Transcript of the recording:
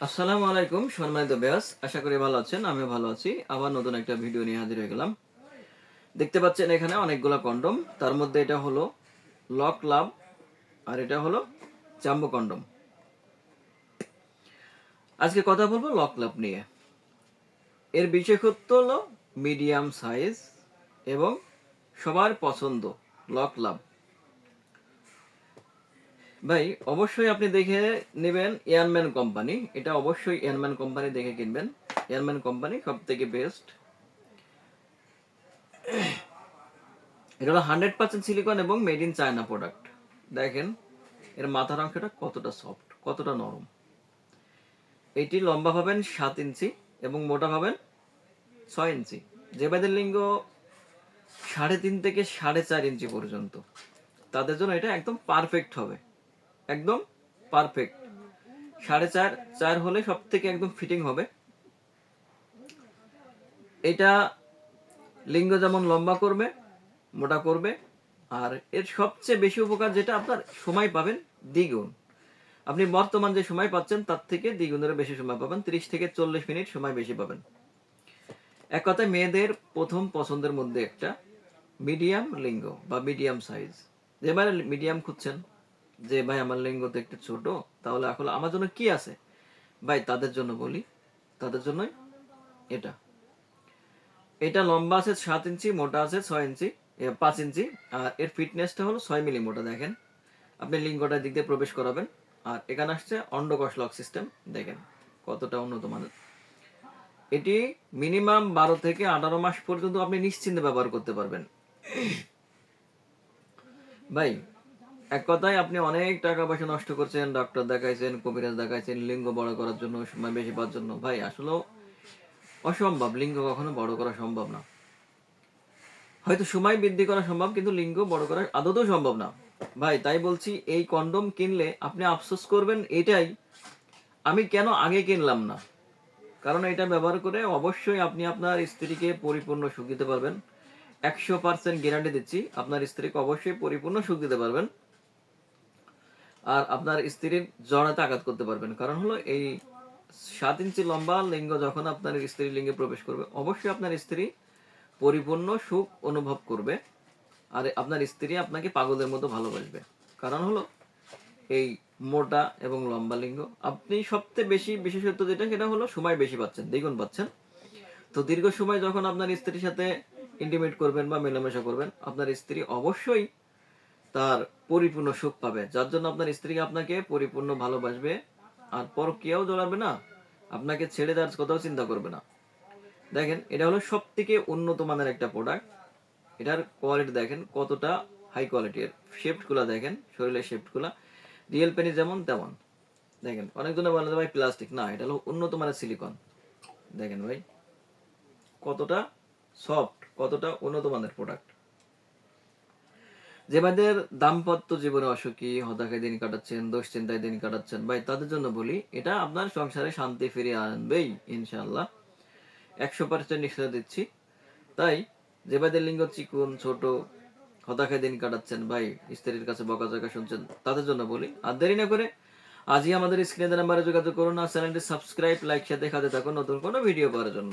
আসসালামু আলাইকুম সম্মানিত ব্যাস, আশা করি ভালো আছেন। আমিও ভালো আছি। আবার নতুন একটা ভিডিও নিয়ে হাজির হয়ে গেলাম। দেখতে পাচ্ছেন এখানে অনেকগুলো কন্ডম, তার মধ্যে এটা হলো লক লাভ আর এটা হলো জাম্বো কন্ডম। আজকে কথা বলবো লক লাভ নিয়ে। এর বিশেষত্ব হলো মিডিয়াম সাইজ এবং সবার পছন্দ লক লাভ। ভাই অবশ্যই আপনি দেখে নেবেন এয়ারম্যান কোম্পানি, এটা অবশ্যই এয়ারম্যান কোম্পানি দেখে কিনবেন। এয়ারম্যান কোম্পানি সব থেকে বেস্ট। এটা হলো 100% সিলিকন এবং মেড ইন চায়না প্রোডাক্ট। দেখেন এর মাথার অংশটা কতটা সফট, কতটা নরম। এটি লম্বা পাবেন 7 ইঞ্চি এবং মোটা পাবেন 6 ইঞ্চি। যে ভাইদের লিঙ্গ 3.5 থেকে 4.5 ইঞ্চি পর্যন্ত, তাদের জন্য এটা একদম পারফেক্ট হবে, একদম পারফেক্ট। 4.5 হলে সব থেকে একদম ফিটিং হবে। এটা লিঙ্গ যেমন লম্বা করবে, মোটা করবে, আর এর সবচেয়ে বেশি উপকার যেটা, আপনার সময় পাবেন দ্বিগুণ। আপনি বর্তমান যে সময় পাচ্ছেন তার থেকে দ্বিগুণের বেশি সময় পাবেন, 30 থেকে 40 মিনিট সময় বেশি পাবেন। এক কথায় মেয়েদের প্রথম পছন্দের মধ্যে একটা মিডিয়াম লিঙ্গ বা মিডিয়াম সাইজ। যে ভাই মিডিয়াম খুঁজছেন, যে ভাই আমার লিঙ্গ তো একটু ছোট, তাহলে এখন আমার জন্য কি আছে ভাই, তাদের জন্য বলি, তাদের জন্যই এটা। এটা লম্বা আছে 7 ইঞ্চি, মোটা আছে 6 ইঞ্চি, 5 ইঞ্চি, আর এর ফিটনেসটা হলো 6 মিলি মোটা। দেখেন আপনি লিঙ্গটার দিক দিয়ে প্রবেশ করাবেন, আর এখানে আসছে অন্ডকোষ লক সিস্টেম। দেখেন কতটা উন্নত মানের। এটি মিনিমাম 12 থেকে 18 মাস পর্যন্ত আপনি নিশ্চিন্তে ব্যবহার করতে পারবেন। ভাই এক কথায় আপনি অনেক টাকা পয়সা নষ্ট করছেন, ডক্টর দেখাইছেন, কবিরাজ দেখাইছেন লিঙ্গ বড় করার জন্য, সময় বেশি পাওয়ার জন্য। ভাই আসলে অসম্ভব, লিঙ্গ কখনো বড় করা সম্ভব না। হয়তো সময় বৃদ্ধি করা সম্ভব, কিন্তু লিঙ্গ বড় করা আদতেও সম্ভব না ভাই। তাই বলছি এই কন্ডম কিনলে আপনি আফসোস করবেন এটাই, আমি কেন আগে কিনলাম না। কারণ এটা ব্যবহার করে অবশ্যই আপনি আপনার স্ত্রীকে পরিপূর্ণ সুখ দিতে পারবেন। 100% গ্যারান্টি দিচ্ছি, আপনার স্ত্রীকে অবশ্যই পরিপূর্ণ সুখ দিতে পারবেন। আর আপনার স্ত্রীর জড়াতে আঘাত করতে পারবেন। কারণ হলো এই 7 ইঞ্চি লম্বা লিঙ্গ যখন আপনার স্ত্রীর লিঙ্গে প্রবেশ করবে, অবশ্যই আপনার স্ত্রী পরিপূর্ণ সুখ অনুভব করবে। আর আপনার স্ত্রী আপনাকে পাগলের মতো ভালোবাসবে। কারণ হলো এই মোটা এবং লম্বা লিঙ্গ। আপনি সবচেয়ে বেশি বিশেষত্ব যেটা, সেটা হলো সময় বেশি পাচ্ছেন, দ্বিগুণ পাচ্ছেন। তো দীর্ঘ সময় যখন আপনার স্ত্রীর সাথে ইন্টিমেট করবেন বা মেলামেশা করবেন, আপনার স্ত্রী অবশ্যই তার পরিপূর্ণ সুখ পাবে, যার জন্য আপনার স্ত্রী আপনাকে পরিপূর্ণ ভালোবাসবে। আর পরকীয়াও জড়াবে না, আপনাকে ছেড়ে দেওয়ার কথাও চিন্তা করবে না। দেখেন এটা হলো সব থেকে উন্নত মানের একটা প্রোডাক্ট। এটার কোয়ালিটি দেখেন কতটা হাই কোয়ালিটির। শেপট গুলা দেখেন, শরীরের শেপট গুলা রিয়েল পেনি যেমন তেমন। দেখেন অনেকজনে বলে ভাই প্লাস্টিক, না এটা হলো উন্নত মানের সিলিকন। দেখেন ভাই কতটা সফট, কতটা উন্নত মানের প্রোডাক্ট। যে ভাইদের দাম্পত্য জীবনে অসুখী, হতাশায় দিন কাটাচ্ছেন, দুশ্চিন্তায় দিন কাটাচ্ছেন, ভাই তাদের জন্য বলি এটা আপনার সংসারে শান্তি ফিরিয়ে আনবেই ইনশাআল্লাহ। 100% নিশ্চয় দিচ্ছি। তাই যে ভাইদের লিঙ্গ চিকুন, ছোট, হতাশায় দিন কাটাচ্ছেন, ভাই স্ত্রীর কাছে বকাঝকা শুনছেন, তাদের জন্য বলি আর দেরি না করে আজই আমাদের স্ক্রিনে নাম্বারে যোগাযোগ করুন আর চ্যানেলটি সাবস্ক্রাইব, লাইক, সাথে থাকুন নতুন কোনো ভিডিও পাওয়ার জন্য।